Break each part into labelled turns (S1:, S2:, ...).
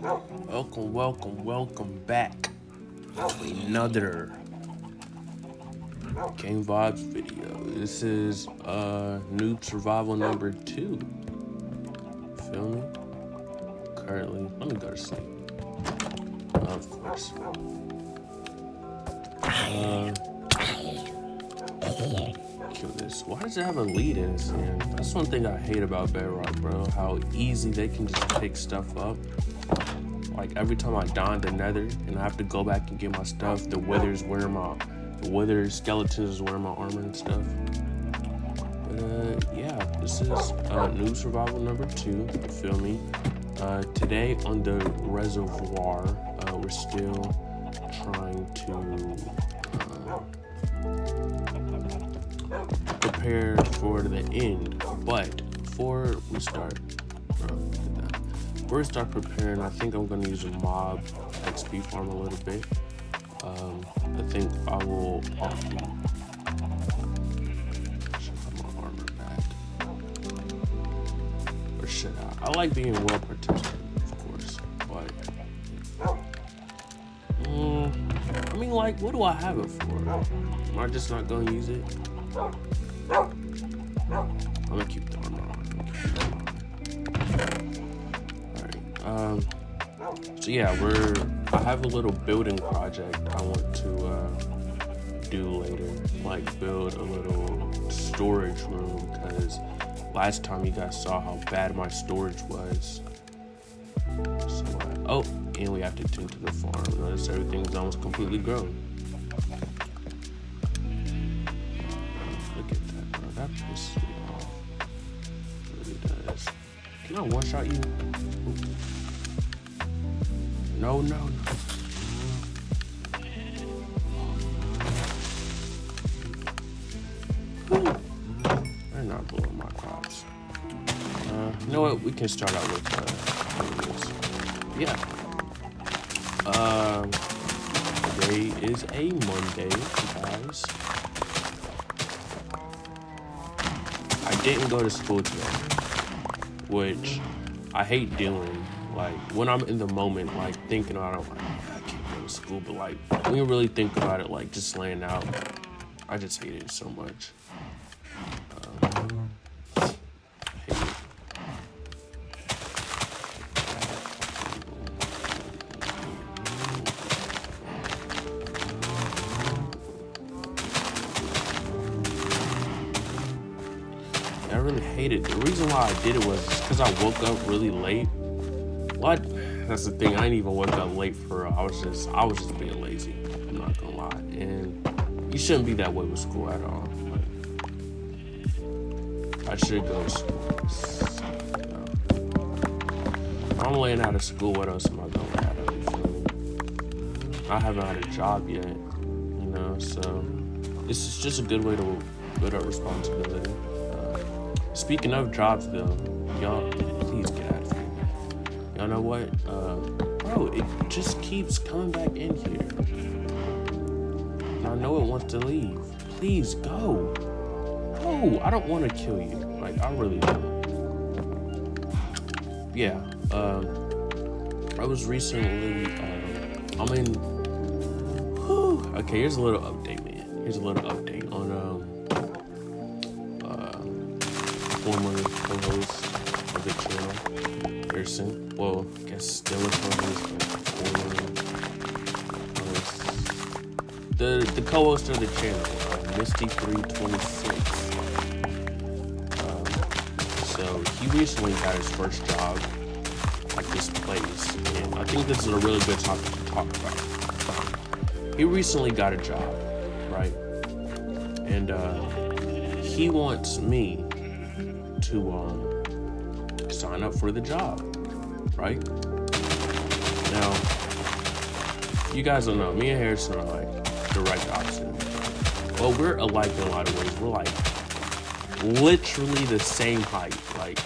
S1: Welcome back to another Game Vibes video. This is Noob Survival number 2. Feel me? Currently, let me go to sleep. Of course. Kill this. Why does it have a lead in its hand? That's one thing I hate about Bedrock, bro. How easy they can just pick stuff up. Like every time I die in the nether and I have to go back and get my stuff, the wither skeletons is wearing my armor and stuff. But yeah, this is Noob Survival number 2, feel me? Today on the reservoir, we're still trying to prepare for the end, but before we start preparing, I think I'm going to use a mob XP farm a little bit. I think I will should have my armor back. Or should I? I like being well protected, of course, but I mean, like, what do I have it for? Am I just not going to use it? I'm going to keep the armor on. So yeah, I have a little building project I want to do later, like build a little storage room, because last time you guys saw how bad my storage was. So oh, and we have to tend to the farm. Notice everything's almost completely grown. Look at that, bro. That pisses me off. It really does. Can I one-shot you? Ooh. No. They're not blowing my crops. You know what? We can start out with this. Yeah. Today is a Monday, guys. I didn't go to school today, which I hate doing. Like, when I'm in the moment, like, thinking about it, I'm like, I can't go to school, but, like, when you really think about it, like, just laying out, I just hate it so much. I hate it. I really hate it. The reason why I did it was because I woke up really late. What? That's the thing. I didn't even wake up late for. I was just being lazy. I'm not gonna lie. And you shouldn't be that way with school at all. Like, I should go to school. I'm laying out of school. What else am I gonna lay out of? You feel me? I haven't had a job yet. You know, so this is just a good way to build up responsibility. Speaking of jobs, though, y'all, please get out of here. Y'all know what? Bro, it just keeps coming back in here. And I know it wants to leave. Please go. No, I don't want to kill you. Like, I really don't. Yeah. I was recently, okay, here's a little update, man. Here's a little update on, former co-host of the channel. Person. Well, I guess still a co-host, but the co-host of the channel, Misty326. So he recently got his first job at this place, and I think this is a really good topic to talk about. He recently got a job, right? And he wants me to sign up for the job, right? Now, you guys don't know, me and Harrison are like direct opposite. Well, we're alike in a lot of ways. We're like literally the same height. Like,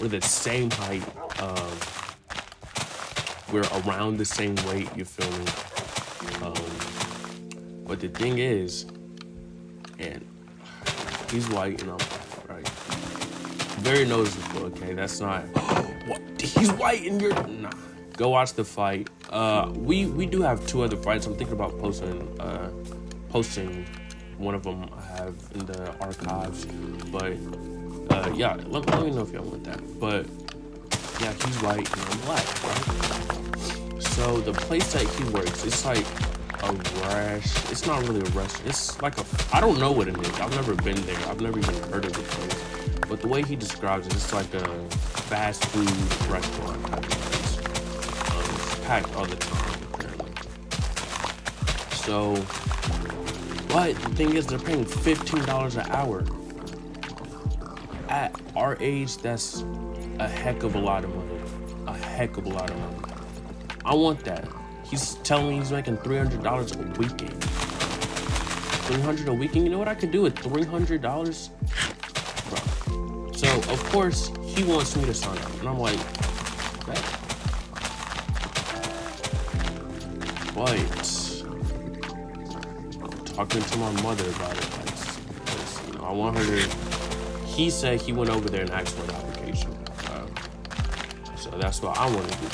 S1: we're the same height. We're around the same weight, you feel me? But the thing is, and he's white and I'm black, right? Very noticeable, okay? That's not, what, he's white and you're, nah. Go watch the fight. We do have 2 other fights. I'm thinking about posting one of them I have in the archives. But yeah, let me know if y'all want that. But yeah, he's white and I'm black, right? So the place that he works, it's like a it's not really a restaurant. It's like I don't know what it is. I've never been there. I've never even heard of the place. But the way he describes it, it's like a fast food restaurant type of place. It's packed all the time, apparently. So, but the thing is, they're paying $15 an hour. At our age, that's a heck of a lot of money. A heck of a lot of money. I want that. He's telling me he's making $300 a weekend. $300 a weekend? You know what I could do with $300? Bro. So, of course, he wants me to sign up. And I'm like, that. But, I'm talking to my mother about it. Because, you know, I want her to. He said he went over there and asked for an application. So that's what I want to do.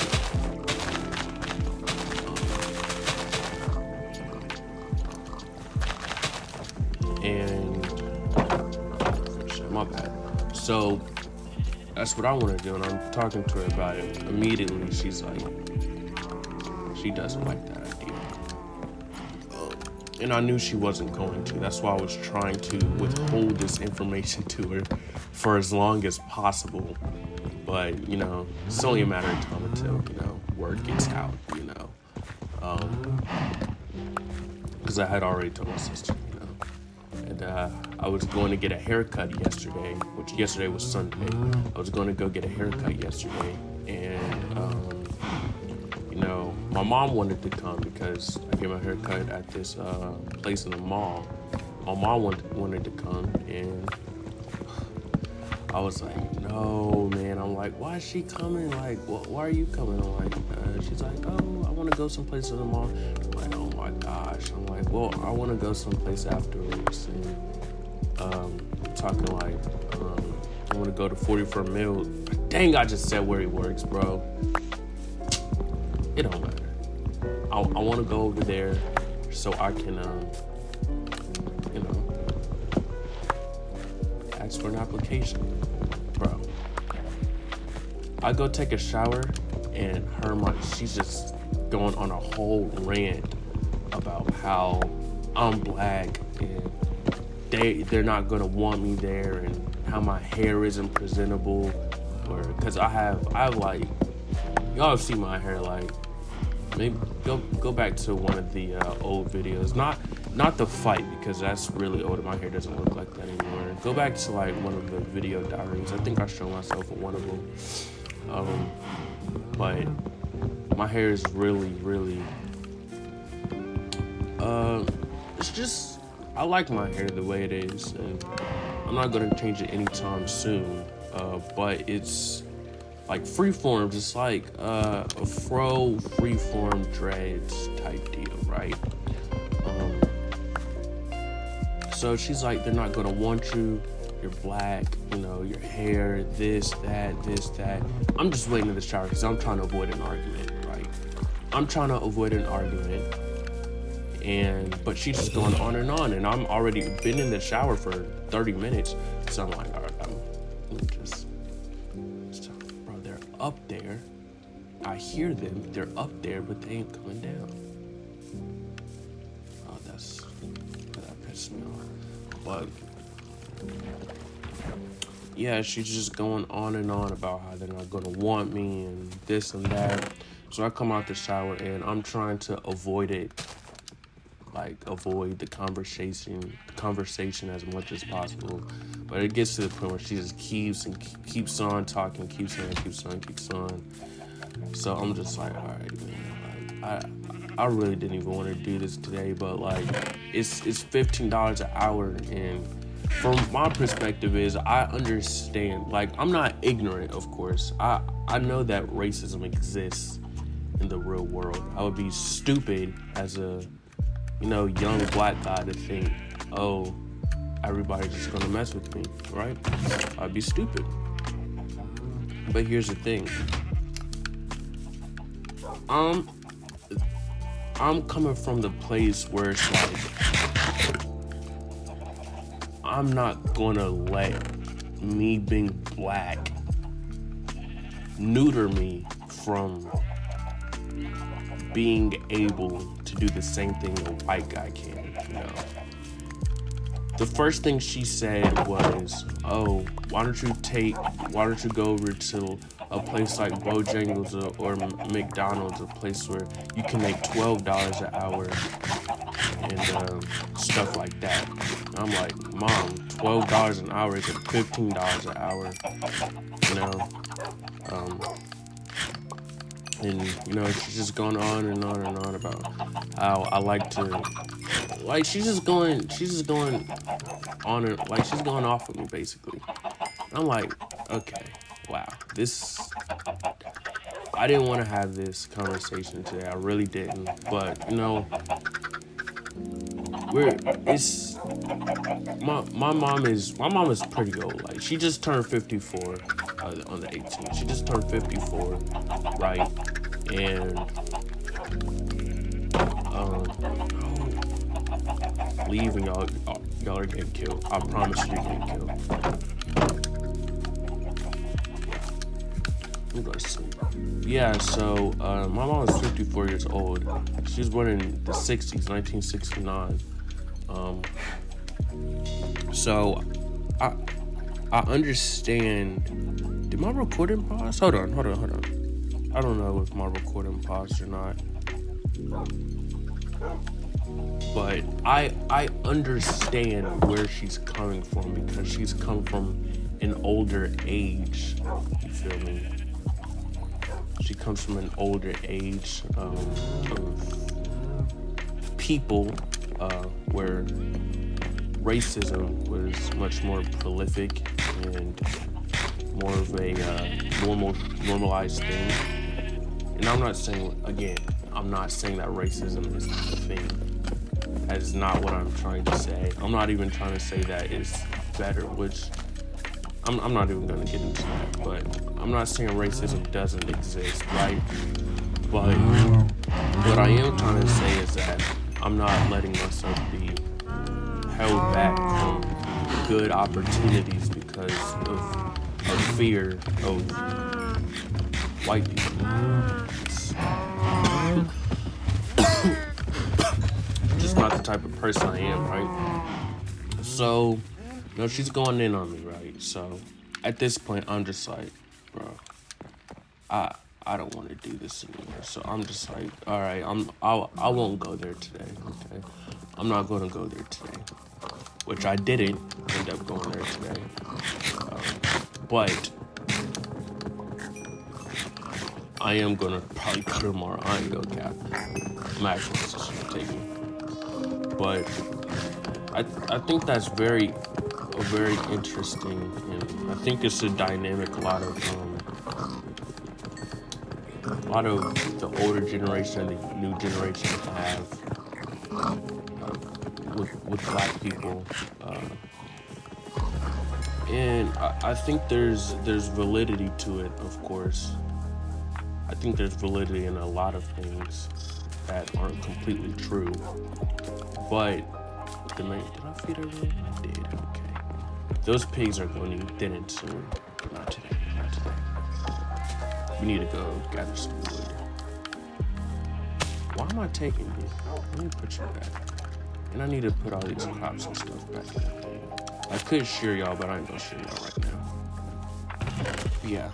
S1: My bad. So that's what I want to do, and I'm talking to her about it. Immediately, she's like, she doesn't like that idea. And I knew she wasn't going to. That's why I was trying to withhold this information to her for as long as possible. But, you know, it's only a matter of time until, you know, word gets out, you know. Because I had already told my sister, you know. And I was going to get a haircut yesterday, which yesterday was Sunday. I was going to go get a haircut yesterday. And, you know, my mom wanted to come because I get my haircut at this place in the mall. My mom wanted to come, and I was like, no, man. I'm like, why is she coming? Like, why are you coming? I'm like, she's like, oh, I want to go someplace in the mall. I'm like, oh my gosh. I'm like, well, I want to go someplace afterwards. And talking like, I want to go to 44 Mills. Dang, I just said where he works, bro. It don't matter. I want to go over there so I can, you know, ask for an application, bro. I go take a shower, and she's just going on a whole rant about how I'm black and they're not gonna want me there, and how my hair isn't presentable, or because I have like, y'all have seen my hair, like, maybe go back to one of the old videos, not the fight, because that's really old and my hair doesn't look like that anymore. Go back to like one of the video diaries. I think I showed myself in one of them. But my hair is really it's just, I like my hair the way it is, and I'm not gonna change it anytime soon. But it's like freeform, just like a fro freeform dreads type deal, right? So she's like, they're not gonna want you, you're black, you know, your hair, this, that. I'm just waiting in the shower because I'm trying to avoid an argument, right? I'm trying to avoid an argument, but she's just going on, and I'm already been in the shower for 30 minutes, so I'm like, all right, let me just bro, they're up there. I hear them, they're up there, but they ain't coming down. Oh, that pissed me off. But yeah, she's just going on and on about how they're not gonna want me and this and that. So I come out the shower and I'm trying to avoid it, like avoid the conversation as much as possible. But it gets to the point where she just keeps on talking, keeps on. So I'm just like, all right, man. Like, I really didn't even want to do this today, but like, it's $15 an hour, and from my perspective is, I understand. Like, I'm not ignorant, of course. I know that racism exists in the real world. I would be stupid as a, you know, young black guy to think, oh, everybody's just gonna mess with me, right? I'd be stupid. But here's the thing. I'm coming from the place where it's like, I'm not gonna let me being black neuter me from being able to do the same thing a white guy can, you know. The first thing she said was, oh, why don't you go over to a place like Bojangles or McDonald's, a place where you can make $12 an hour and stuff like that. And I'm like, Mom, $12 an hour isn't $15 an hour, you know. And you know, she's just going on and on and on about how I like to, like, she's just going on and like she's going off with me basically. I'm like, okay, wow, I didn't want to have this conversation today. I really didn't, but you know, my mom is pretty old. Like, she just turned 54 on the 18th. She just turned 54, right? And leave and y'all are getting killed. I promise you're getting killed. I'm gonna sleep. Yeah, so my mom is 54 years old. She was born in the 60s, 1969. So I understand. Did my recording pause? Hold on. I don't know if my recording paused or not. But I understand where she's coming from, because she's come from an older age. You feel me? She comes from an older age of people where racism was much more prolific and more of a normalized thing. And I'm not saying that racism is not a thing. That is not what I'm trying to say. I'm not even trying to say that it's better, which I'm not even going to get into that. But I'm not saying racism doesn't exist, right? But what I am trying to say is that I'm not letting myself be held back from good opportunities because of fear of white people. Just not the type of person I am, right? So, you know, she's going in on me, right? So, at this point, I'm just like, bro, I don't want to do this anymore. So I'm just like, all right, I won't go there today. Okay, I'm not going to go there today, which I didn't end up going there today. But I am gonna probably go tomorrow. I ain't gonna cap. I'm actually just gonna take it. But I think that's very interesting, and I think it's a dynamic a lot of the older generation and the new generation have with black people. And I think there's validity to it, of course. I think there's validity in a lot of things that aren't completely true. But did I feed everyone? I did, okay. Those pigs are going to eat dinner soon. Not today. We need to go gather some wood. Why am I taking you? Let me put you back. And I need to put all these crops and stuff back in that thing. I could shear y'all, but I ain't gonna shear y'all right now. Yeah.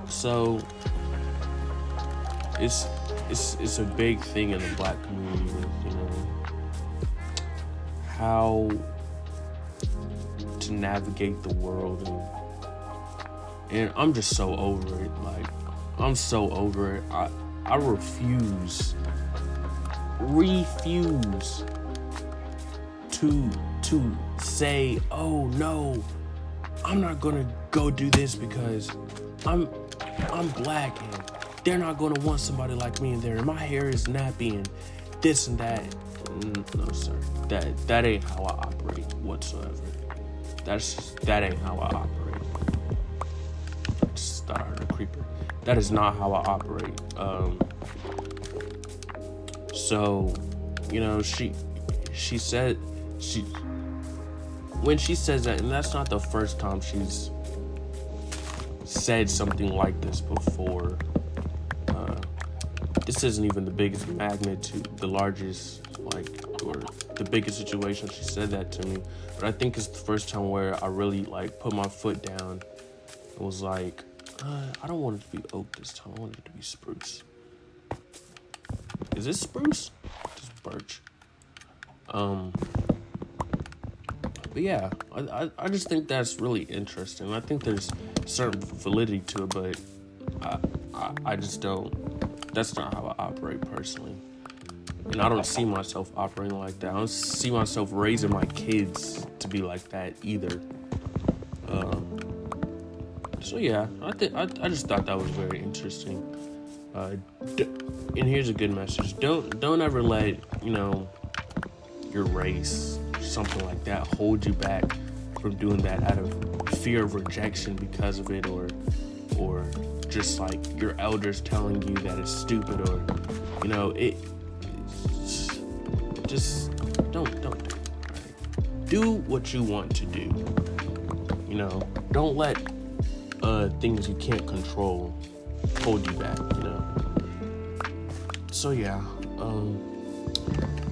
S1: So it's a big thing in the black community, you know, how to navigate the world, and I'm just so over it. Like, I'm so over it. I refuse to say, oh no, I'm not gonna go do this because I'm black and they're not gonna want somebody like me in there, and my hair is nappy and this and that. No, sir. That ain't how I operate whatsoever. That ain't how I operate. Just thought I heard a creeper. that is not how I operate. So, you know, she said, when she says that, and that's not the first time she's said something like this before. This isn't even the biggest magnitude, the largest, like, or the biggest situation she said that to me. But I think it's the first time where I really, like, put my foot down and was like, I don't want it to be oak this time. I want it to be spruce. Is this spruce? Just birch. But yeah, I just think that's really interesting. I think there's certain validity to it, but I just don't. That's not how I operate personally. And I don't see myself operating like that. I don't see myself raising my kids to be like that either. So yeah, I just thought that was very interesting. And here's a good message: don't ever let, you know, your race, something like that, hold you back from doing that out of fear of rejection because of it, or just like your elders telling you that it's stupid, or, you know, just don't do it, right? Do what you want to do. You know, don't let things you can't control hold you back, you know. So yeah,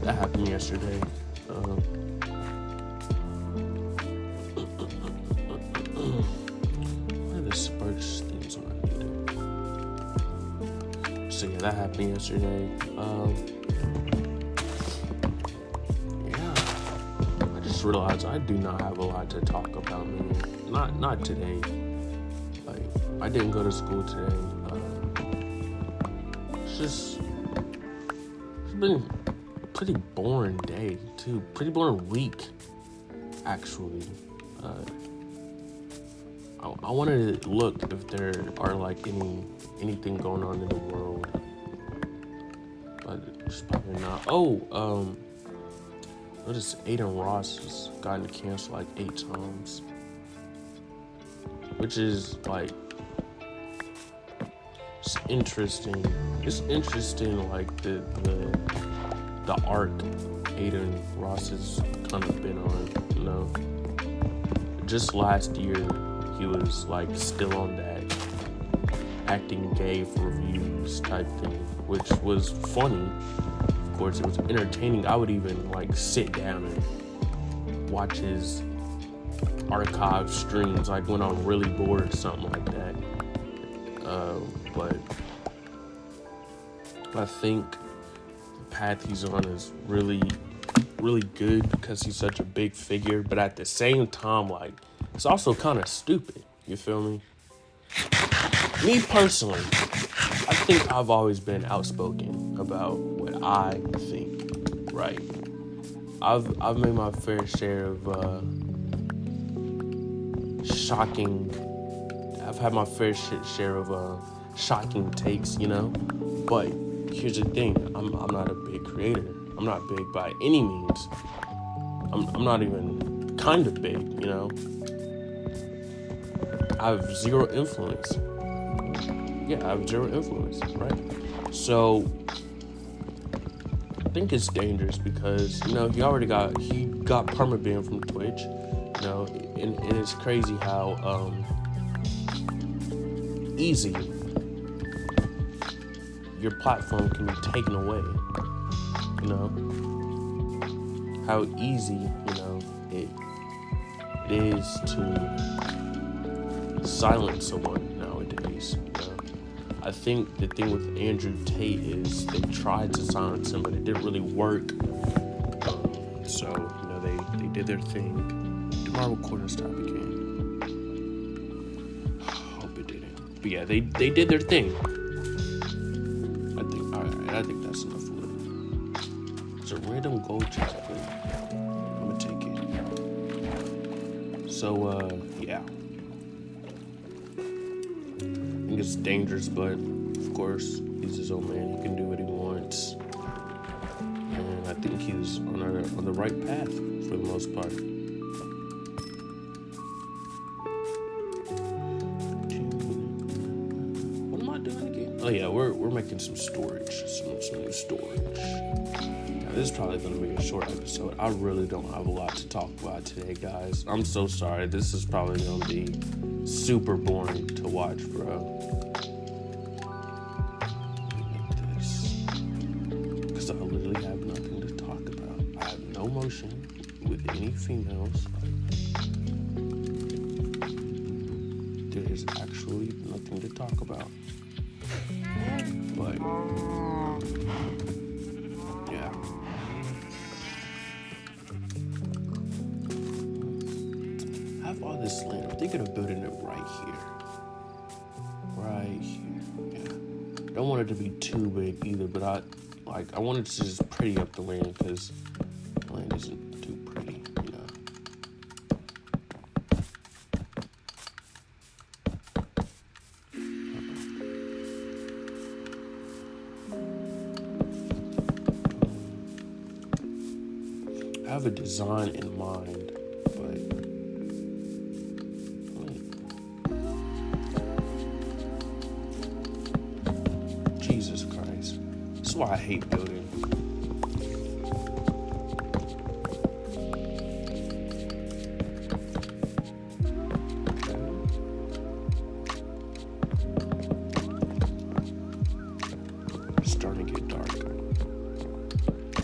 S1: that happened yesterday. What are the spurts things on I need? So yeah, that happened yesterday. Yeah, I just realized I do not have a lot to talk about, man. Not today. Like, I didn't go to school today. It's been a pretty boring day too. Pretty boring week, actually. I wanted to look if there are like anything going on in the world, but it's probably not. What is Aiden Ross has gotten canceled like 8 times, which is like, it's interesting. It's interesting, like the arc Aiden Ross has kind of been on, you know. Just last year, he was like still on that acting gay for reviews type thing, which was funny. Of course, it was entertaining. I would even like sit down and watch his archive streams, like when I'm really bored or something like that. But I think the path he's on is really, really good because he's such a big figure. But at the same time, like, it's also kind of stupid. You feel me? Me personally, I think I've always been outspoken about what I think, right? I've made my fair share of I've had my fair share of shocking takes, you know? But here's the thing, I'm not a big creator. I'm not big by any means. I'm not even kind of big, you know? I have zero influence. Yeah, I have zero influence, right? So I think it's dangerous because, you know, he got perma banned from Twitch, you know, and it's crazy how easy your platform can be taken away, you know, how easy, you know, it is to silence someone nowadays, you know. I think the thing with Andrew Tate is they tried to silence him, but it didn't really work. So, you know, they did their thing. Did my recording stop again? Hope it didn't. But yeah, they did their thing. I think that's enough for it. It's a random gold chest plate. I'm gonna take it. So, yeah. I think it's dangerous, but of course, he's his own man. He can do what he wants. And I think he's on the right path for the most part. What am I doing again? Oh yeah, we're making some storage, some new storage. Now, this is probably gonna be a short episode. I really don't have a lot to talk about today, guys. I'm so sorry. This is probably gonna be super boring to watch, bro. Make this, because I literally have nothing to talk about. I have no motion with any females. There's actually nothing to talk about. But yeah. I have all this land. I'm thinking of building it right here. Right here. Yeah. Don't want it to be too big either, but I wanted to just pretty up the land because the land isn't too pretty, you know. I have a design in mind, but Jesus Christ. This is why I hate building. It's starting to get dark.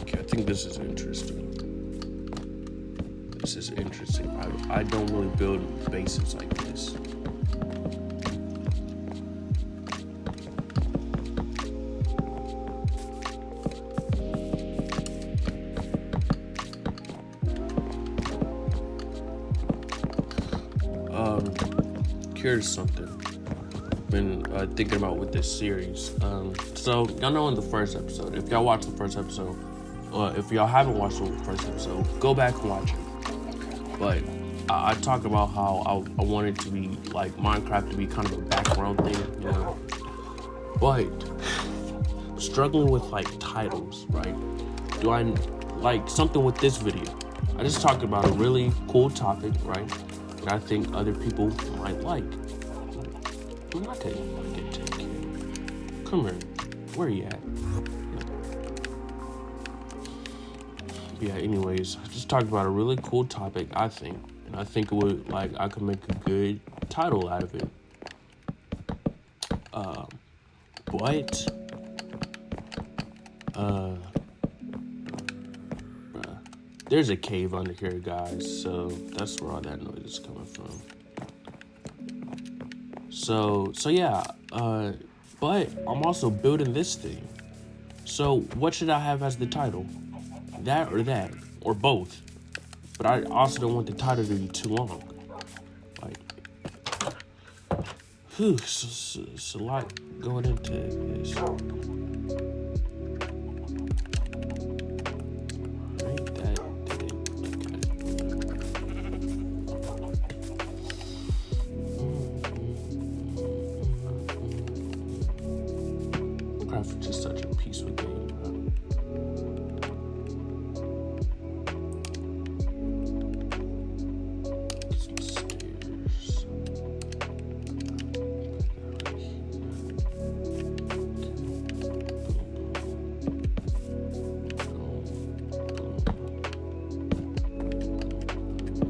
S1: Okay, I think this is interesting. This is interesting. I don't really build bases like this. Here's something I've been thinking about with this series. So y'all know in the first episode, if y'all watched the first episode, if y'all haven't watched the first episode, go back and watch it. But I talked about how I wanted to be like Minecraft to be kind of a background thing, you know. But struggling with like titles, right? Do I like something with this video? I just talked about a really cool topic, right? That I think other people might like. I'm not taking care. Come here. Where are you at? Yeah, anyways, I just talked about a really cool topic, I think. And I think it would, like, I could make a good title out of it. There's a cave under here, guys, so that's where all that noise is coming from. So yeah, but I'm also building this thing. So what should I have as the title? That, or both. But I also don't want the title to be too long. Like, it's a lot going into this. Minecraft is just such a peaceful game, bro. Some stairs.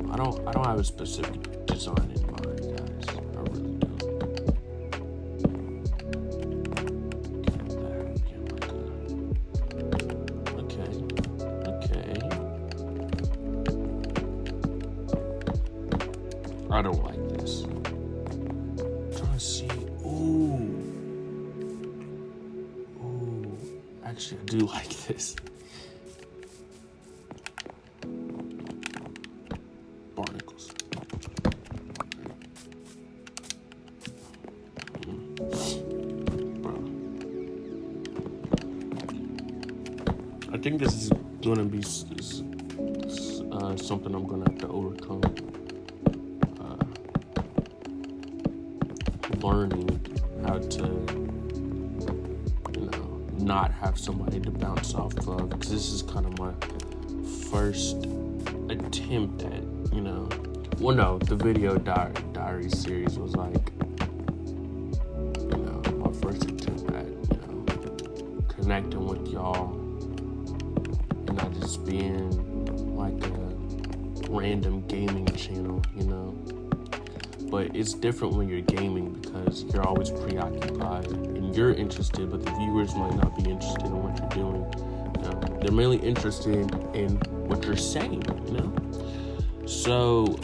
S1: I don't have a specific design in mind, guys. I really don't. I don't like this. I'm trying to see. Ooh. Actually, I do like this. Barnacles. Bro. I think this is gonna be something I'm gonna have to overcome. Learning how to, not have somebody to bounce off of, because this is kind of my first attempt at, well, no, the video diary series was like, my first connecting with y'all and not just being like a random gaming channel, you know. But it's different when you're gaming because you're always preoccupied and you're interested, but the viewers might not be interested in what you're doing. They're mainly interested in what you're saying, you know. So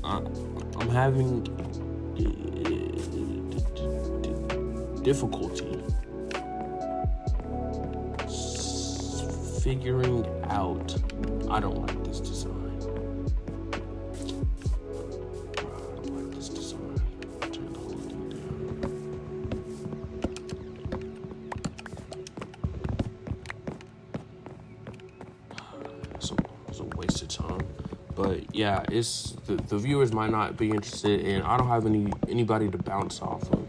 S1: I'm having difficulty figuring out. I don't like this design. It's a waste of time, but yeah, it's the viewers might not be interested, and I don't have anybody to bounce off of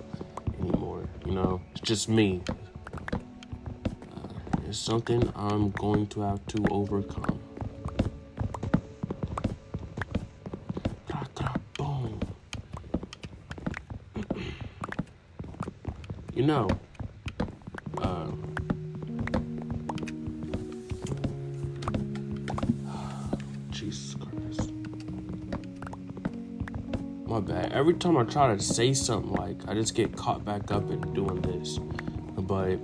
S1: anymore. You know, it's just me. It's something I'm going to have to overcome. Boom. You know, Jesus Christ. My bad. Every time I try to say something, like, I just get caught back up in doing this. But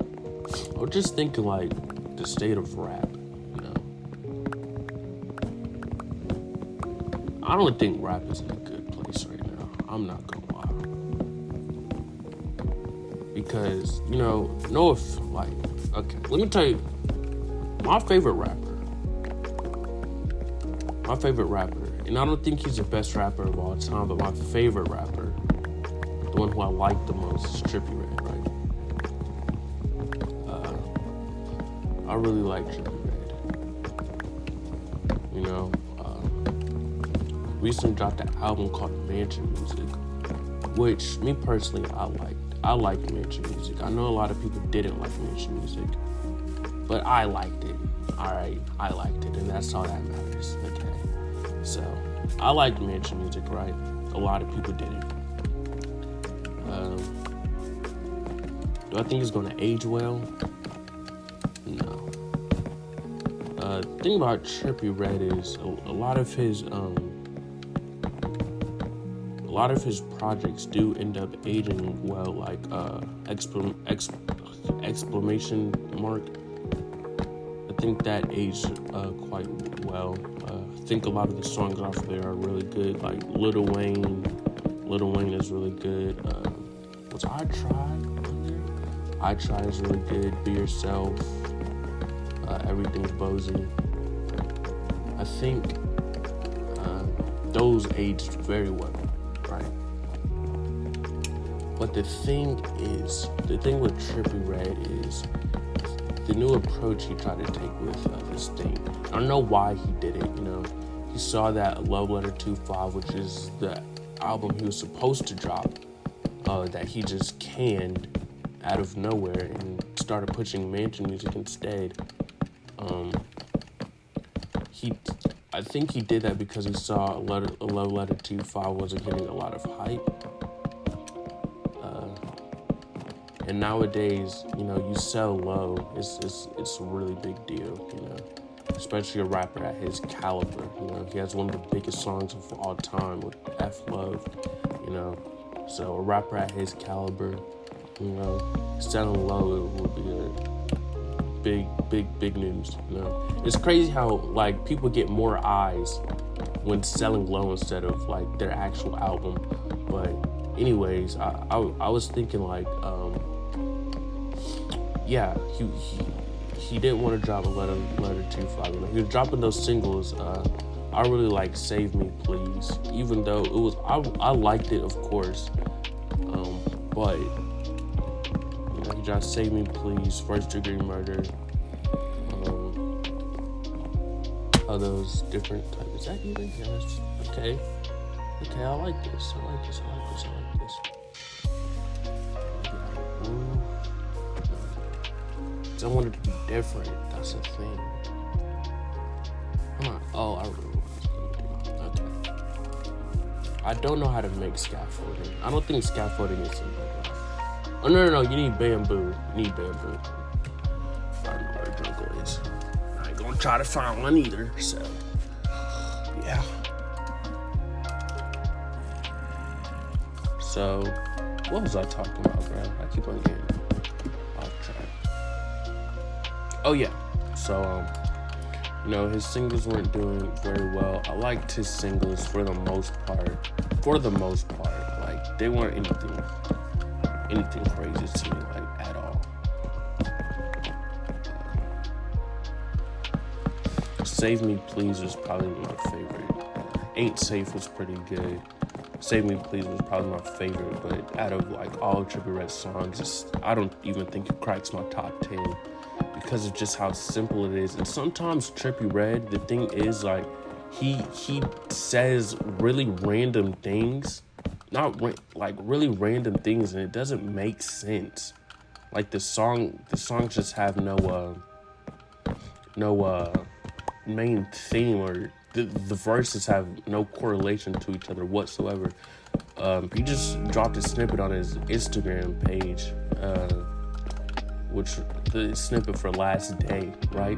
S1: I was just thinking, like, the state of rap, you know. I don't think rap is in a good place right now. I'm not gonna lie. Because, you know, okay, let me tell you, my favorite rapper, and I don't think he's the best rapper of all time, but my favorite rapper, the one who I like the most, is Trippie Redd, right? I really like Trippie Redd. You know, recently dropped an album called Mansion Music, which, me personally, I liked. I liked Mansion Music. I know a lot of people didn't like Mansion Music, but I liked it. Alright, I liked it, and that's all that matters, okay? So, I liked Mansion Music, right? A lot of people didn't. Do I think it's gonna age well? No. The thing about Trippie Redd is a lot of his projects do end up aging well, like exclamation mark. I think that aged quite well. I think a lot of the songs off there are really good, like Lil Wayne is really good. Was I Try on there? I Try is really good. Be Yourself. Everything's Bozy. I think those aged very well, right? But the thing with Trippie Redd is the new approach he tried to take with this thing. I don't know why he did it, you know. He saw that Love Letter 2.5, which is the album he was supposed to drop, that he just canned out of nowhere and started pushing Mansion Music instead. I think he did that because he saw a Love Letter 2.5 wasn't getting a lot of hype. And nowadays, you know, you sell low, it's a really big deal, you know, especially a rapper at his caliber. You know, he has one of the biggest songs of all time with F Love, you know. So a rapper at his caliber, you know, selling low, it would be a big news, you know. It's crazy how, like, people get more eyes when selling low instead of, like, their actual album. But anyways, I was thinking, like, yeah, he didn't want to drop a letter 2.5. You know, he was dropping those singles. I really like Save Me Please, even though it was I liked it, of course. But you know, he dropped Save Me Please, First Degree Murder. All those different types. Is that even? Yes. Okay, I like this. I like this. I wanted to be different. That's the thing. Come on. Oh, I remember what I was gonna do. Okay. I don't know how to make scaffolding. I don't think scaffolding is in my life. Oh no! You need bamboo. try to find one either. So, yeah. So, what was I talking about, bro? I keep on getting off track. Oh, yeah. So, his singles weren't doing very well. I liked his singles for the most part. Like, they weren't anything crazy to me, like, at all. Save Me Please was probably my favorite. Ain't Safe was pretty good. Save Me Please was probably my favorite, but out of like all Trippie Redd's songs, I don't even think it cracks my top 10 because of just how simple it is. And sometimes Trippie Redd, the thing is, like, he says really random things, really random things, and it doesn't make sense. Like the songs just have no main theme, or the verses have no correlation to each other whatsoever. He just dropped a snippet on his Instagram page, which the snippet for Last Day, right?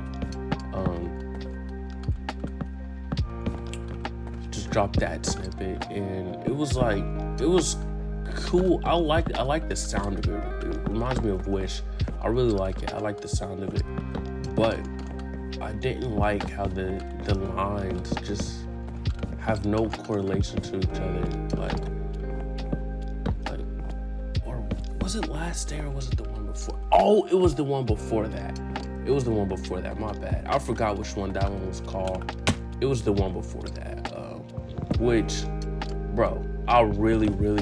S1: Just dropped that snippet, and it was cool. I like the sound of it. It reminds me of Wish. I really like it. I like the sound of it, but I didn't like how the lines just have no correlation to each other. Like, or was it Last Day or was it the one before? Oh, it was the one before that. My bad. I forgot which one that one was called. It was the one before that. Which, bro, I really like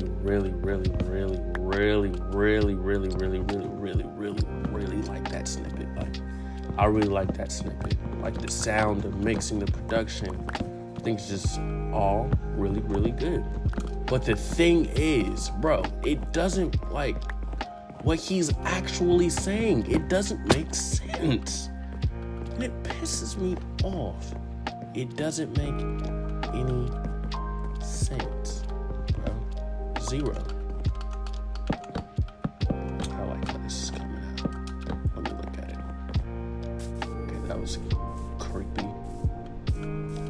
S1: that snippet. Like, I really like that snippet. Like the sound, the mixing, the production. I think it's just all really good. But the thing is, bro, it doesn't, like, what he's actually saying, it doesn't make sense. And it pisses me off. It doesn't make any sense, bro. Zero. I like how this is coming out. Let me look at it. Okay, that was creepy.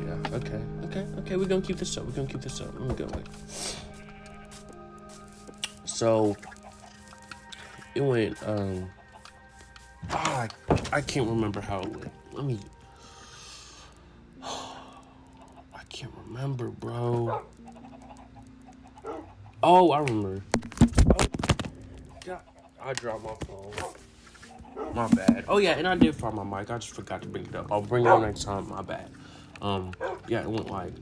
S1: Yeah, okay, we're gonna keep this up. Let me go away. So, it went, I can't remember how it went. I can't remember, bro. Oh, I remember. Oh, God, I dropped my phone. My bad. Oh, yeah, and I did find my mic. I just forgot to bring it up. I'll bring it up next time. My bad. Yeah, it went like,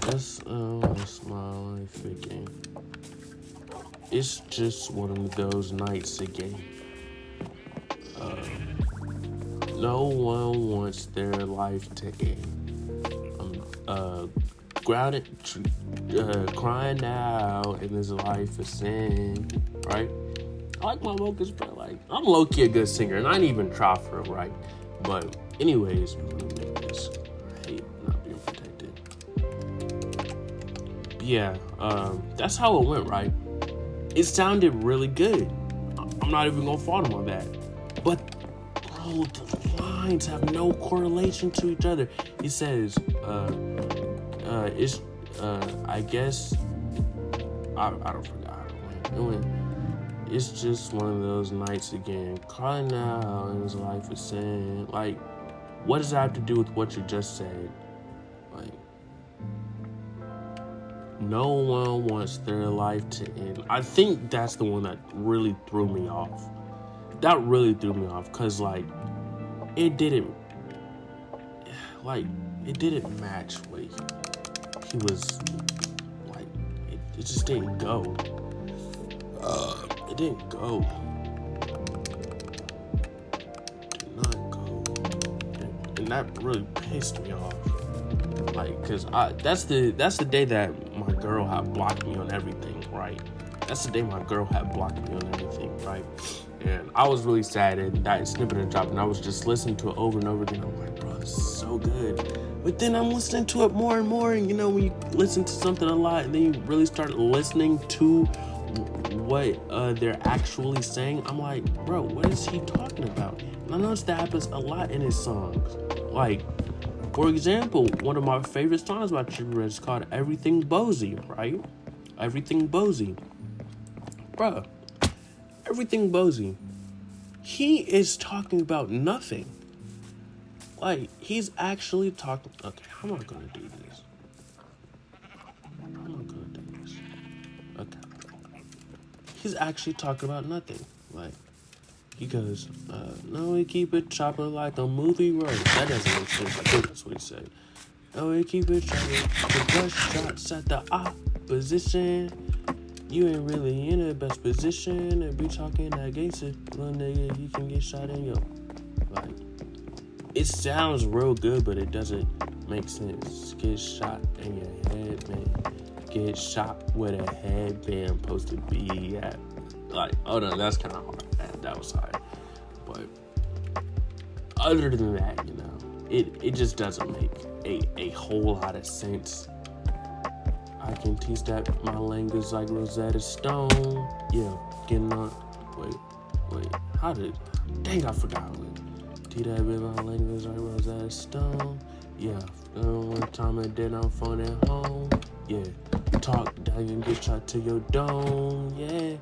S1: it's my life again. It's just one of those nights again. No one wants their life to end. Grounded, crying out in this life of sin, right? I like my vocals, but like, I'm low-key a good singer, and I didn't even try for it, right? But anyways, we're gonna make this. I hate not being protected. Yeah, that's how it went, right? It sounded really good. I'm not even gonna fault him on that. But, bro, the lines have no correlation to each other. He says, I guess, I don't forget. It went, it's just one of those nights again. Crying out in his life is saying, like, what does that have to do with what you just said? Like, no one wants their life to end. I think that's the one that really threw me off. That really threw me off, because, like, it didn't match what he was, like, it just didn't go. It didn't go. It did not go. And that really pissed me off. Like, cause that's the day that my girl had blocked me on everything, right? That's the day my girl had blocked me on everything, right? And I was really sad, and that snippet had dropped, and I was just listening to it over and over again. I'm like, bro, this is so good. But then I'm listening to it more and more, and when you listen to something a lot, and then you really start listening to what they're actually saying, I'm like, bro, what is he talking about? And I notice that happens a lot in his songs. Like, for example, one of my favorite songs by Trippie Redd is called Everything Bozy, right? Everything Bozy. Bruh, Everything Bozy. He is talking about nothing. Like, he's actually talking... Okay, how am I gonna do this? Okay. He's actually talking about nothing. Like, he goes, no, we keep it chopping like a movie road. That doesn't make sense. I think that's what he said. No, we keep it chopping. The rush shots at the opposition. You ain't really in the best position. And be talking against it. Little nigga, you can get shot in your... Like, it sounds real good, but it doesn't make sense. Get shot in your head, man. Get shot with a headband supposed to be at. Like, oh no, that's kind of hard. That was hard. But other than that, you know, it just doesn't make a whole lot of sense. I can teach that my language like Rosetta Stone. Yeah, getting on. Wait. How did? Dang, I forgot. Teach that bit my language like Rosetta Stone. Yeah, one time I did on phone at home. Yeah, talk down and get shot to your dome. Yeah,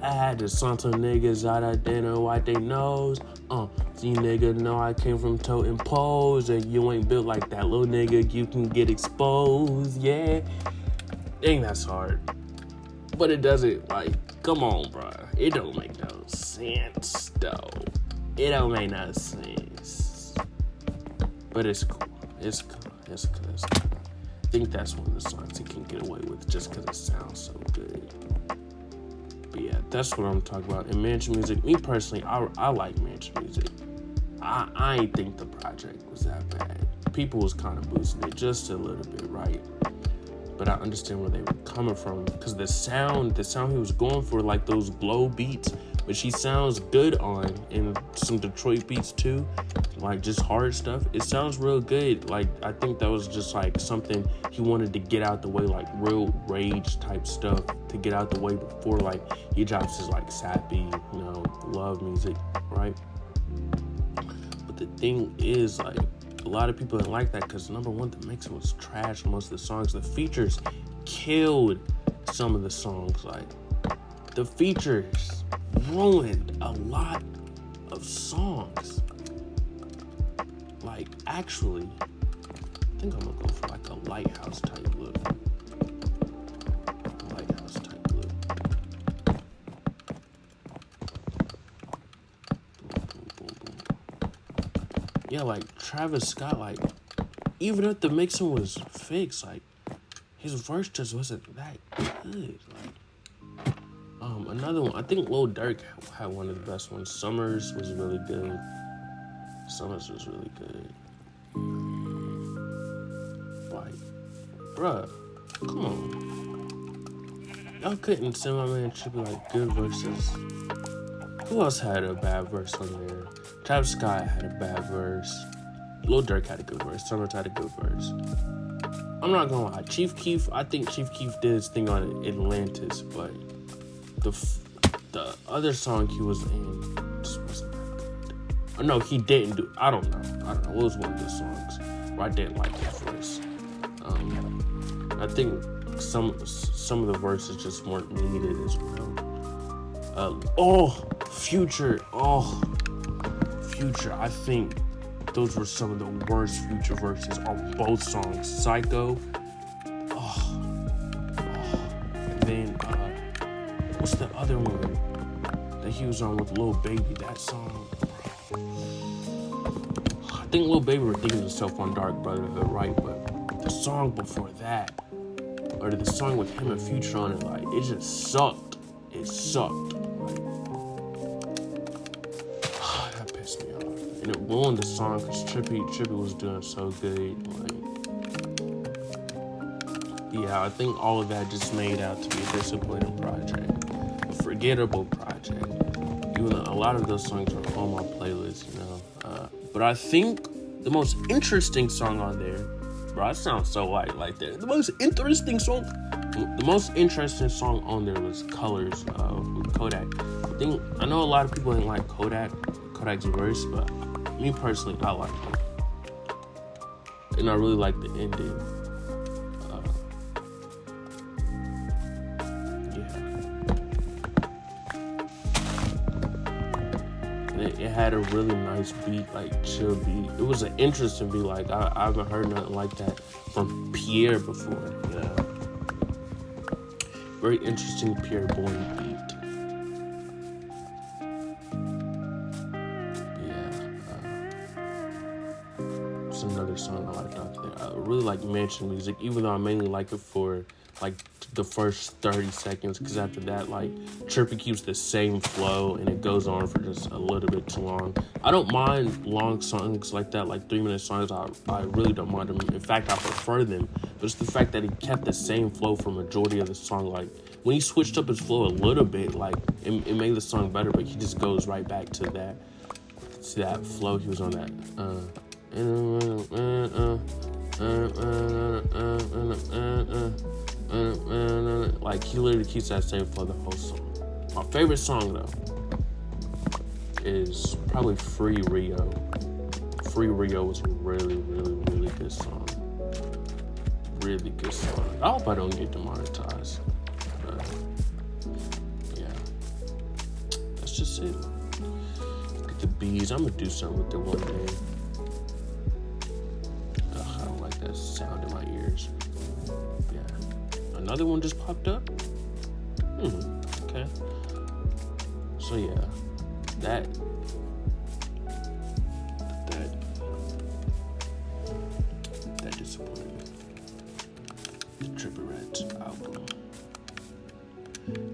S1: I had to send some niggas out at dinner, wipe they nose. So you nigga know I came from toting poles, and you ain't built like that, little nigga, you can get exposed, yeah. Dang, that's hard. But it doesn't, like, come on, bro. It don't make no sense, though. It don't make no sense. But it's cool. It's cool. I think that's one of the songs he can get away with just because it sounds so good. But yeah, that's what I'm talking about. And mansion music, me personally, I like mansion music. I ain't think the project was that bad. People was kind of boosting it just a little bit, right? But I understand where they were coming from, because the sound he was going for, like those glow beats, which he sounds good on, and some Detroit beats too, like just hard stuff. It sounds real good. Like, I think that was just like something he wanted to get out the way, like real rage type stuff to get out the way before like he drops his like sappy, you know, love music, right? But the thing is, like, a lot of people didn't like that because, number one, the mixing was trash on most of the songs. The features killed some of the songs. Like, the features ruined a lot of songs. Like, actually, I think I'm gonna go for like a Lighthouse type look. Yeah, like Travis Scott, like, even if the mixing was fixed, like, his verse just wasn't that good. Like, another one, I think Lil Durk had one of the best ones. Summers was really good. Like, bruh, come on. Y'all couldn't send my man Trippie like good verses. Who else had a bad verse on there? Travis Scott had a bad verse. Lil Durk had a good verse. Summers had a good verse. I'm not gonna lie. Chief Keef, I think Chief Keef did his thing on Atlantis, but the other song he was in just wasn't that good. Or no, he didn't do. I don't know. It was one of the songs where I didn't like his verse. I think some of the verses just weren't needed as well. Future, I think those were some of the worst Future verses on both songs. Psycho. And then, what's the other one that he was on with Lil Baby? That song. I think Lil Baby redeemed himself on Dark Brotherhood, right? But the song before that, or the song with him and Future on it, like, it just sucked. It sucked. And it ruined the song because Trippie was doing so good. Like, yeah, I think all of that just made out to be a disappointing project, a forgettable project. Even though a lot of those songs are on my playlist, you know. But I think the most interesting song on there, bro, I sound so white like that. The most interesting song The most interesting song on there was Colors with Kodak. I know a lot of people didn't like Kodak's verse, but me personally, I liked it. And I really liked the ending. It had a really nice beat, like chill beat. It was an interesting beat. Like I haven't heard nothing like that from Pierre before. Yeah, very interesting Pierre Bourne beat. It's another song I liked out there. I really like Mansion Music, even though I mainly like it for like the first 30 seconds, because after that, like, Trippy keeps the same flow and it goes on for just a little bit too long. I don't mind long songs like that, like 3-minute songs. I really don't mind them. In fact, I prefer them. But it's the fact that he kept the same flow for majority of the song. Like, when he switched up his flow a little bit, like, it made the song better, but he just goes right back to that flow he was on that. Like, he literally keeps that same flow the whole song. My favorite song though is probably Free Rio. Free Rio was a really, really, really good song. Really good song. I hope I don't get demonetized. But yeah, that's just it. Look at the bees. I'm gonna do something with them one day. Ugh, I don't like that sound in my ears. Another one just popped up. Okay. So yeah, that disappointed me. The Trippie Redd album.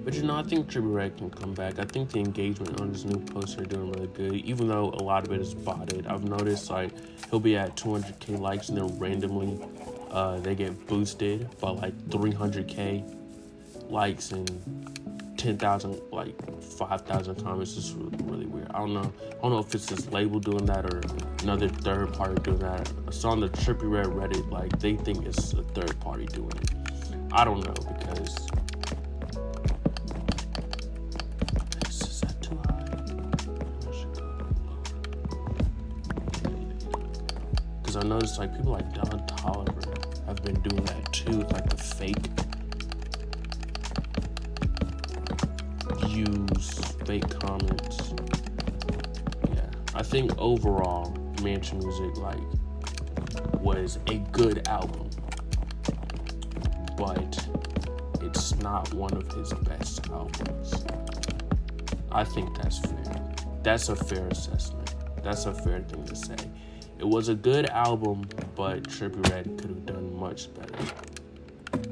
S1: But I think Trippie Redd can come back. I think the engagement on this new poster are doing really good, even though a lot of it is botted. I've noticed like he'll be at 200k likes and then randomly they get boosted by like 300k likes and 10,000, like 5,000 comments. It's really weird. I don't know if it's this label doing that or another third party doing that. I saw on the Trippie Redd Reddit, like they think it's a third party doing it. I don't know, because is that too high? Because I noticed like people like Don Tolliver have been doing that too, like the fake comments. Yeah, I think overall Mansion Music like was a good album, but it's not one of his best albums. I think that's fair. That's a fair assessment. That's a fair thing to say. It was a good album, but Trippie Redd could have done much better.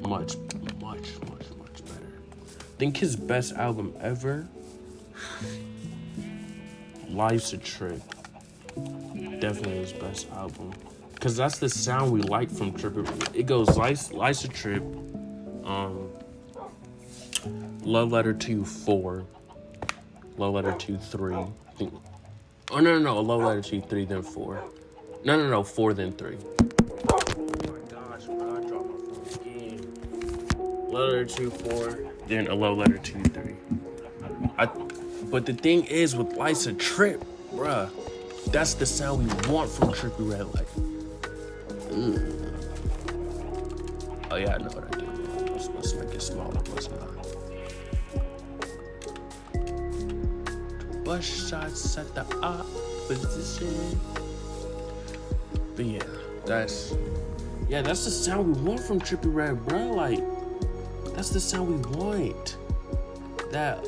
S1: Much better. I think his best album ever, Life's a Trip. Definitely his best album. Because that's the sound we like from Trippie Redd. It goes Life's a Trip, Love Letter to You 4, Love Letter to You 3. Oh, no, Love Letter to You 3, then 4. No, 4, then 3. Oh my gosh, bro, I dropped my phone again. Love Letter to You 4, then a Love Letter to You 3. But the thing is, with Life's a Trip, bruh, that's the sound we want from Trippie Redd. Like, oh yeah, I know what I did. I was supposed to make it smaller, wasn't I? Bust shots at the opposition. But yeah, that's the sound we want from Trippie Redd, bro. Like, that's the sound we want. That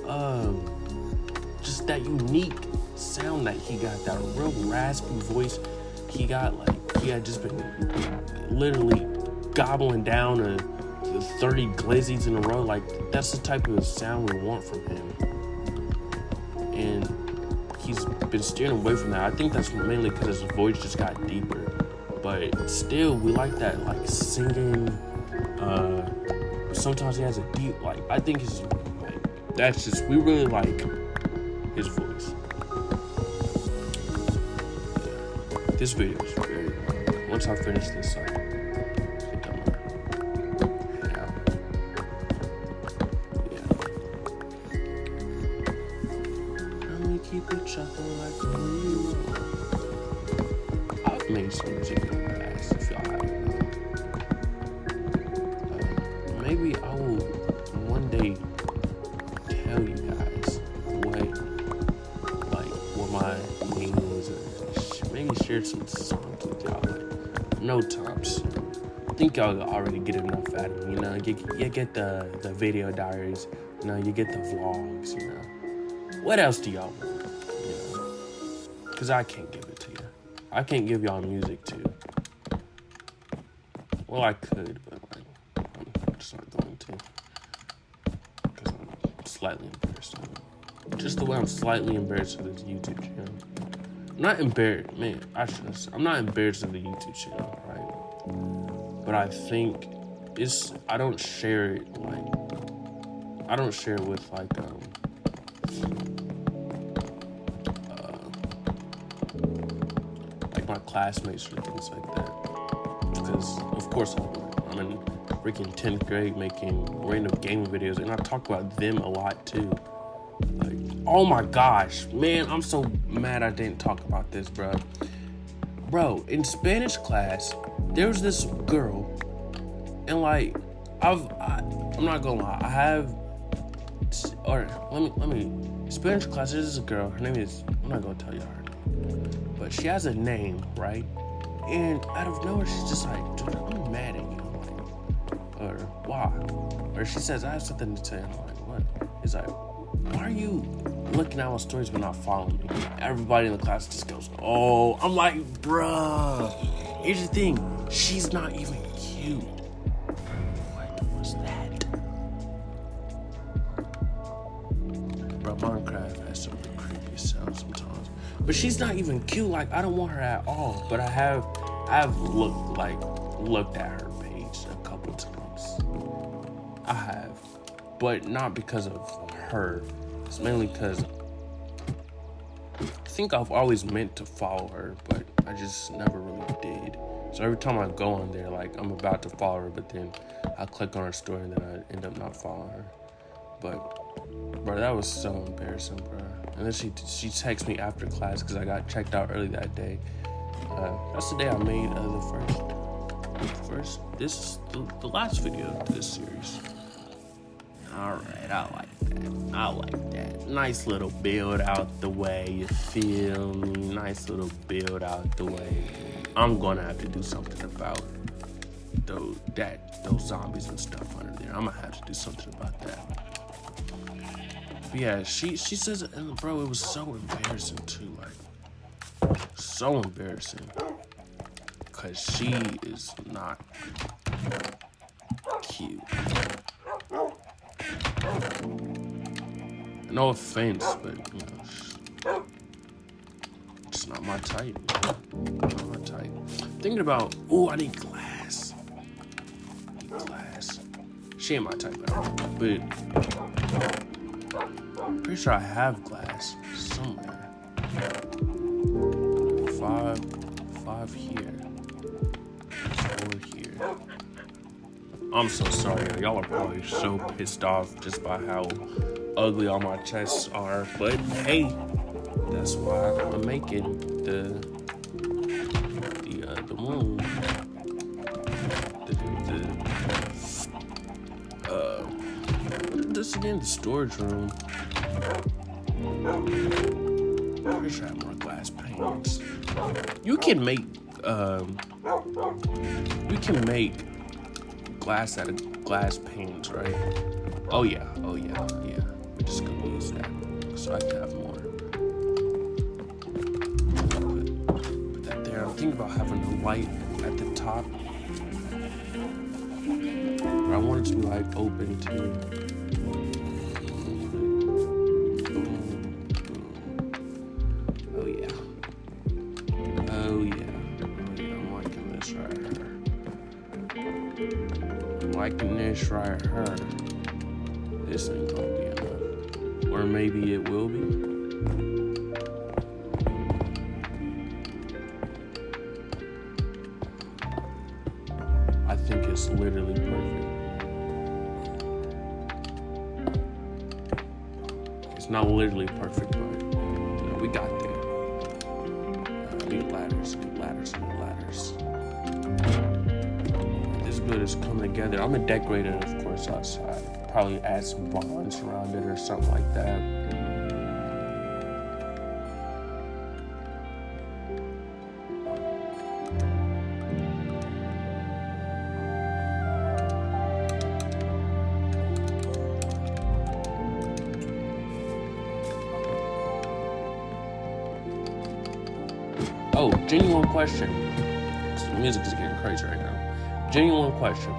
S1: just that unique sound that he got, that real raspy voice he got. Like, he had just been literally gobbling down 30 glizzies in a row. Like, that's the type of sound we want from him, and he's been steering away from that. I think that's mainly because his voice just got deeper, but still, we like that, like, singing. Sometimes he has a deep, like, I think it's like, that's just, we really like his voice. This video is very long. Once I finish this, I think I'm gonna head out. keep it chopping like a real. I've made some music in the past, if y'all haven't known. Maybe I will one day tell you guys what my name is, or maybe share some songs with y'all. But no time soon. I think y'all already get enough out of me. You know, you get the video diaries. You know, you get the vlogs. You know, what else do y'all want? You know, because I can't give it to you. I can't give y'all music too. Well, I could, but like, I'm just not going to, because I'm slightly embarrassed. Just the way I'm slightly embarrassed of this YouTube channel. I'm not embarrassed, man. I'm not embarrassed of the YouTube channel, right? But I think I don't share it with like my classmates or things like that. Because of course I'm in freaking 10th grade making random gaming videos, and I talk about them a lot too. Like, oh my gosh, man, I'm so mad I didn't talk about this, bro. Bro, in Spanish class, there was this girl, and like, I'm not gonna lie, let me, Spanish class, there's this girl, her name is, I'm not gonna tell you her name, but she has a name, right? And out of nowhere, she's just like, dude, I'm mad at you, like, or why? Or she says, I have something to say, and I'm like, what? He's like, why are you looking at my stories but not following me? Everybody in the class just goes, oh. I'm like, bruh. Here's the thing. She's not even cute. What was that? Bro, Minecraft has some creepy sounds sometimes. But she's not even cute. Like, I don't want her at all. But I've looked at her page a couple times. I have. But not because of her. It's mainly because I think I've always meant to follow her, but I just never really did. So every time I go on there, like, I'm about to follow her, but then I click on her story and then I end up not following her. But bro, that was so embarrassing, bro. And then she texted me after class because I got checked out early that day. That's the day I made the last video of this series. Alright, I like that. Nice little build out the way, you feel me? Nice little build out the way. I'm gonna have to do something about those zombies and stuff under there. I'm gonna have to do something about that. But yeah, she says, and bro, it was so embarrassing too, like, so embarrassing. Cause she is not cute. No offense, but you know, it's not my type. Not my type. Thinking about, I need glass. She ain't my type at all. But I'm pretty sure I have glass somewhere. Five here. 4 here. I'm so sorry, y'all are probably so pissed off just by how ugly all my chests are, but hey, that's why I'm making the room. What is this again? The storage room. I wish I had more glass panes. You can make glass out of glass panes, right? Oh yeah. We're just gonna use that so I can have more. Put that there. I'm thinking about having a light at the top. But I want it to be like open too. Oh yeah. I'm liking this right here. This ain't gonna be enough. Or maybe it will be. I think it's literally perfect. It's not literally perfect, but you know, we got there. Need ladders. This build is coming together. I'm gonna decorate it, of course, outside. Probably add some vines around it or something like that. Oh, genuine question. The music is getting crazy right now. Genuine question.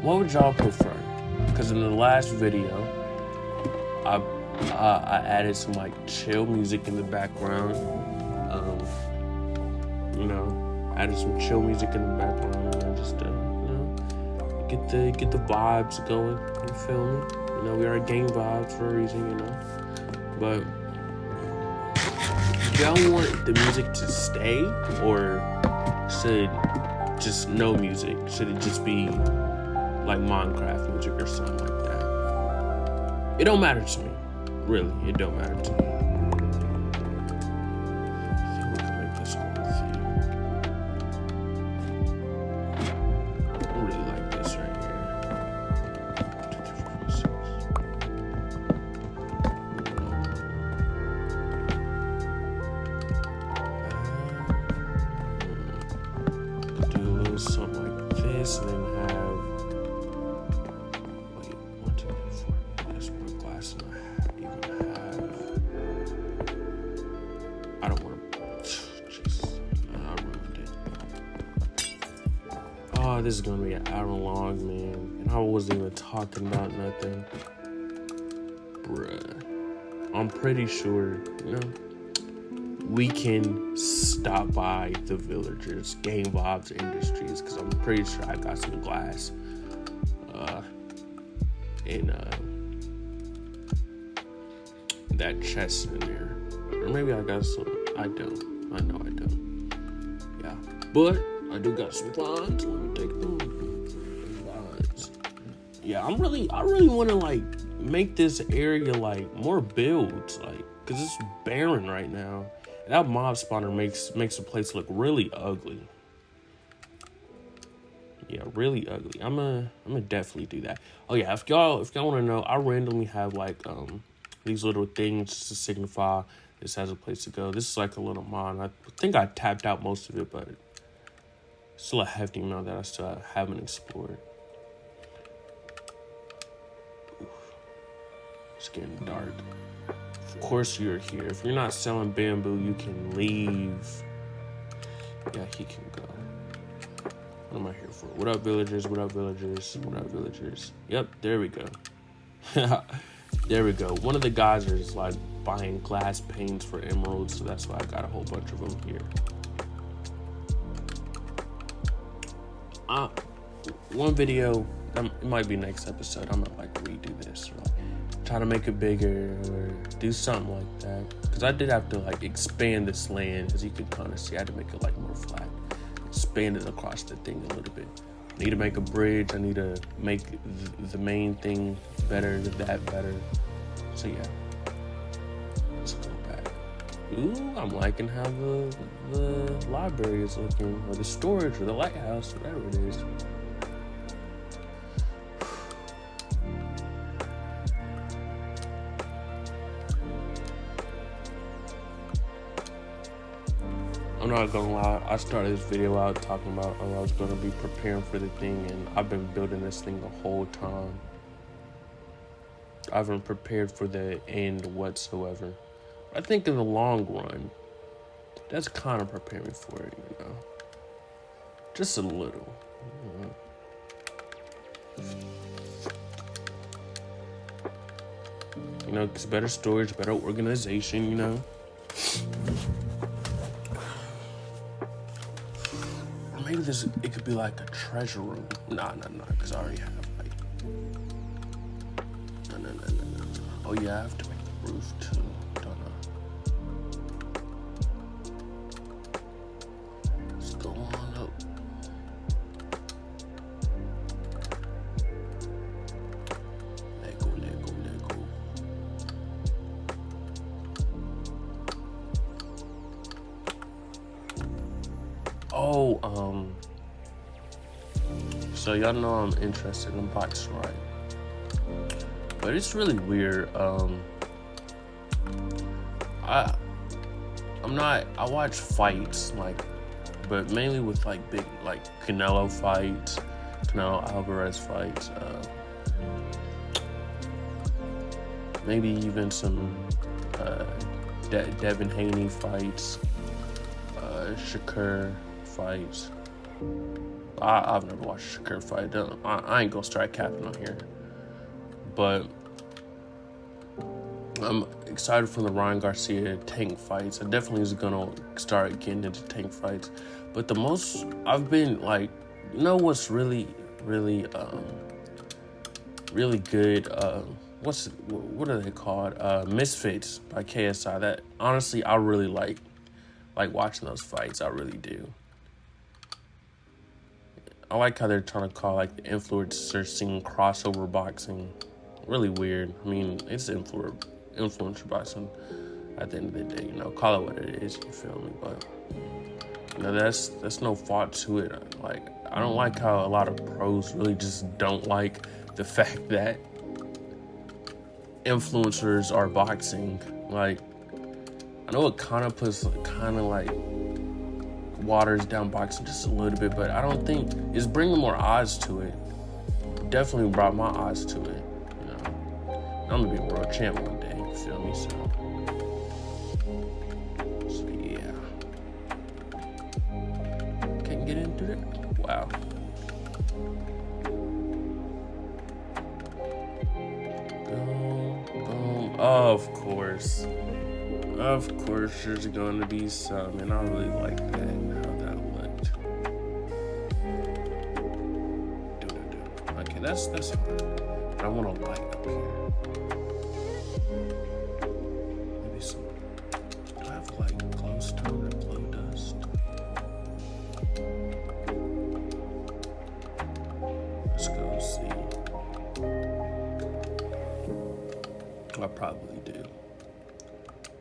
S1: What would y'all prefer? Because in the last video, I added some like chill music in the background. Added some chill music in the background, just get the vibes going. You feel me? We are game vibes for a reason, But y'all want the music to stay, or should just no music? Should it just be like Minecraft music or something like that? It don't matter to me. Really, it don't matter to me. I think we can make this whole thing. I really like this right here. 2, 3, 4, 6. Do a little something like this, and then have. Wait, 1, 2, 3, 4. There's more glass than I even have. I don't want to. Jeez, I ruined it. Oh, this is gonna be an hour long, man, and I wasn't even talking about nothing, bruh. I'm pretty sure, we can stop by the Villagers Game Vibes Industries, because I'm pretty sure I got some glass in that chest in there, or maybe I got some. I don't. I know I don't. Yeah, but I do got some vines. Let me take them vines. Yeah, I really want to like make this area like more builds, like, because it's barren right now. And that mob spawner makes the place look really ugly. Yeah, really ugly. I'm gonna definitely do that. Oh yeah, if y'all want to know, I randomly have like these little things to signify this has a place to go. This is like a little mod. I think I tapped out most of it, but still a hefty amount that I still haven't explored. Oof. It's getting dark. Of course you're here. If you're not selling bamboo, you can leave. Yeah, he can go. What am I here for? What up, villagers? What up, villagers? What up, villagers? Yep, there we go. There we go. One of the guys is like buying glass panes for emeralds, so that's why I got a whole bunch of them here. One video, it might be next episode, I'm gonna like redo this, or like try to make it bigger, or do something like that. Because I did have to like expand this land, as you can kind of see. I had to make it like more flat, expand it across the thing a little bit. I need to make a bridge. I need to make the main thing better, that better. So yeah, let's go back. Ooh, I'm liking how the library is looking, or the storage, or the lighthouse, whatever it is. I'm not gonna lie, I started this video out talking about I was gonna be preparing for the thing, and I've been building this thing the whole time. I haven't prepared for the end whatsoever. I think in the long run, that's kind of preparing for it, Just a little. Because better storage, better organization, Maybe it could be like a treasure room. Nah, because I already have like. No. Oh yeah, I have to make the roof too, don't I? Let's go on up. Lego. Oh, so y'all know I'm interested in boxing, right? But it's really weird. I watch fights, like, but mainly with like big, like Canelo fights, Canelo Alvarez fights, maybe even some Devin Haney fights, Shakur fights. I've never watched a Shakur fight. I ain't gonna start capping on here, but I'm excited for the Ryan Garcia Tank fights. I definitely is gonna start getting into Tank fights. But the most I've been like, you know what's really good? What are they called? Misfits by KSI. That honestly, I really like watching those fights. I really do. I like how they're trying to call like the influencer scene crossover boxing. Really weird. I mean, it's influencer boxing at the end of the day, you know, call it what it is, you feel me? But you know, that's no fault to it. Like, I don't like how a lot of pros really just don't like the fact that influencers are boxing. Like, I know it kind of like waters down boxing just a little bit, but I don't think it's bringing more eyes to it. Definitely brought my eyes to it. You know, I'm gonna be a world champ one day. You feel me? So yeah. Can't get into it. Wow. Boom. Of course, there's going to be some, and I really like that and how that looked. Okay, that's fine. But I want a light up here. Maybe some. Do I have like glowstone or glow dust? Let's go see. I probably do.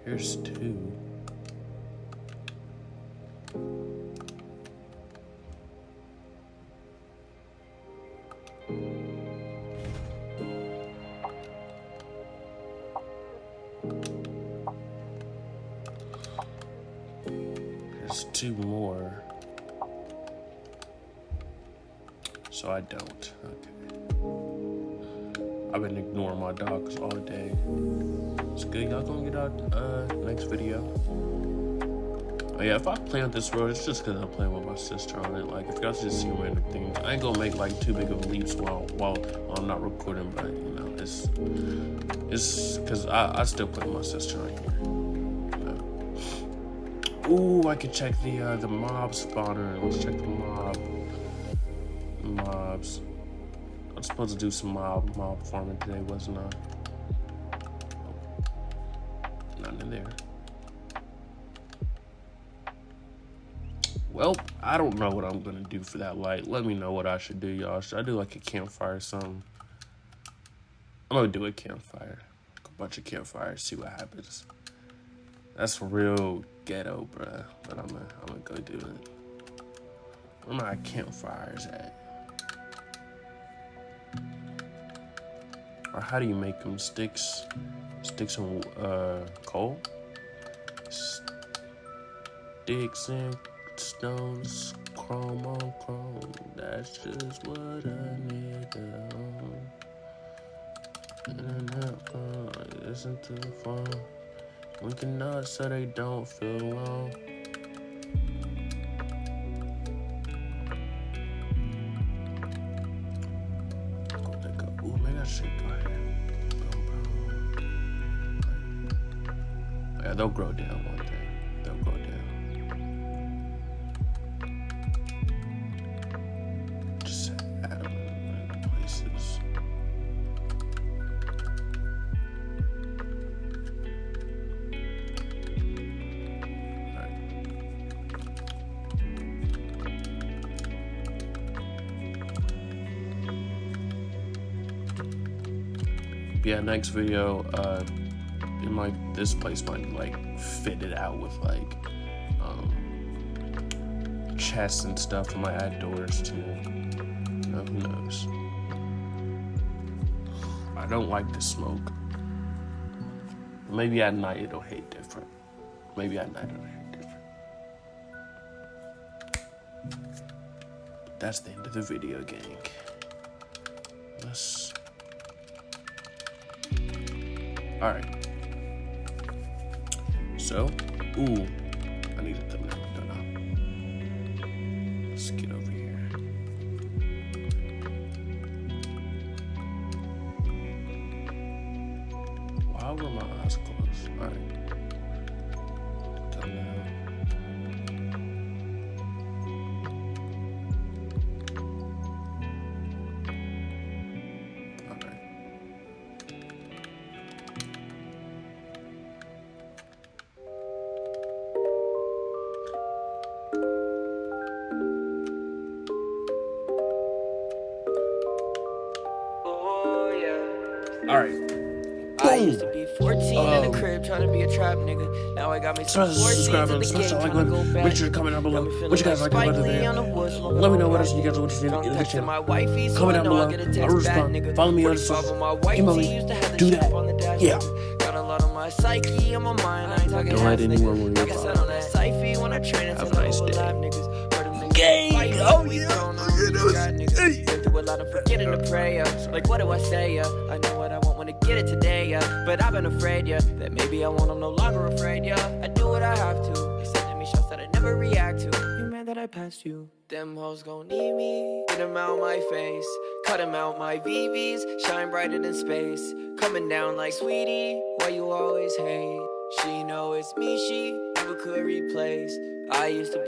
S1: Here's 2. Here's 2 more. So I don't. Okay. I've been ignoring my dogs all day. It's good. Y'all gonna get out next video. Oh yeah, if I play on this road, it's just because I'm playing with my sister on it. Like, if y'all just see random things, I ain't gonna make like too big of leaps while I'm not recording. But you know, it's because I still play with my sister on here. Ooh, I could check the mob spawner. Let's check the mobs. I was supposed to do some mob farming today, wasn't I? Nothing in there. Well, I don't know what I'm gonna do for that light. Let me know what I should do, y'all. Should I do like a campfire or something? I'm gonna do a campfire. A bunch of campfires, see what happens. That's real ghetto, bruh. But I'm gonna go do it. Where my campfires at? Or how do you make them? Sticks and coal? Sticks and stones, chrome on chrome. That's just what I need to own. And listen to the phone. We can nod so they don't feel alone. Ooh, maybe I should go ahead. Yeah, they'll grow down one day. They'll grow down. Just add them in places. Yeah, next video, this place might be like fitted out with like chests and stuff. I might add doors too. Who knows? I don't like the smoke. Maybe at night it'll hit different. Maybe at night it'll hit different. But that's the end of the video, gang. Alright. So, ooh. I need a thumbnail. Let's get over here. Why were my eyes closed? Alright. Thumbnail. Alright. Alright.
S2: I used to be 14 in the crib trying to be a trap nigga. Now I got me some 14s in the game trying to go back.
S1: Make sure to comment down below what you guys like about the video. Let me know what else you guys want to see in the channel. Comment down below. I'll respond. Follow me on social. Email me. Do that. Yeah.
S2: Got a lot on my psyche, on my mind. I ain't talking
S1: Don't let anyone ruin your
S2: vibe. Have
S1: a nice day.
S2: Gang! Oh yeah! Been through a lot of forgetting to pray, like what do I say, I know what I want when I get it today, but I've been afraid, that maybe I won't, I'm no longer afraid, I do what I have to. They sending me shots that I never react to. You mad that I passed you? Them hoes gon' need me. Get them out my face, cut them out my VVs, shine brighter than space, coming down like sweetie, why you always hate? She know it's me, she never could replace. I used to